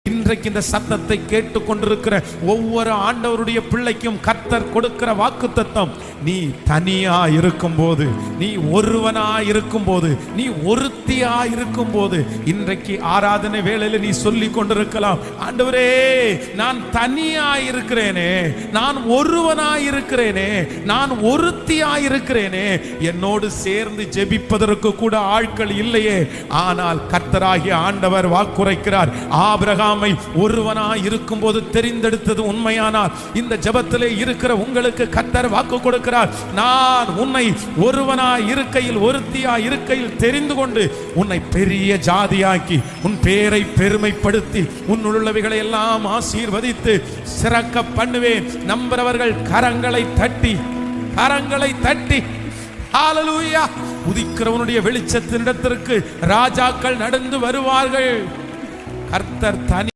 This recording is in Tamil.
இன்றைக்கு இந்த சத்தத்தை கேட்டுக்கொண்டிருக்கிற ஒவ்வொரு ஆண்டவருடைய பிள்ளைக்கும் கர்த்தர் கொடுக்கிற வாக்குத்தத்தம், நீ தனியா இருக்கும்போது, நீ ஒருவனா இருக்கும்போது, நீ ஒருத்தியா இருக்கும்போது, இன்றைக்கு ஆராதனை வேளையில நீ சொல்லி கொண்டிருக்கலாம், ஆண்டவரே நான் தனியா இருக்கிறேனே, நான் ஒருவனா இருக்கிறேனே, நான் ஒருத்தியா இருக்கிறேனே, என்னோடு சேர்ந்து ஜெபிப்பதற்கு கூட ஆட்கள் இல்லையே. ஆனால் கர்த்தராகிய ஆண்டவர் வாக்குரைக்கிறார், ஆபிரகாமை ஒருவனாய் இருக்கும்போது தெரிந்தெடுத்தது உண்மையானால் இந்த ஜெபத்திலே இருக்கிற உங்களுக்கு கர்த்தர் வாக்கு கொடுக்கிறார், நான் உன்னை ஒருவனாய் இருக்கையில், ஒருத்தியாய் இருக்கையில் தெரிந்து கொண்டு உன்னை பெரிய ஜாதியாக்கி உன் பேரை பெருமைப்படுத்தி உன்னுள்ளவைகளை எல்லாம் ஆசீர்வதித்து சிறக்க பண்ணுவேன். நம்புறவர்கள் கரங்களை தட்டி ஹல்லேலூயா. உதிக்கிறவனுடைய வெளிச்சத்தினிடத்திற்கு ராஜாக்கள் நடந்து வருவார்கள். கர்த்தர் தனி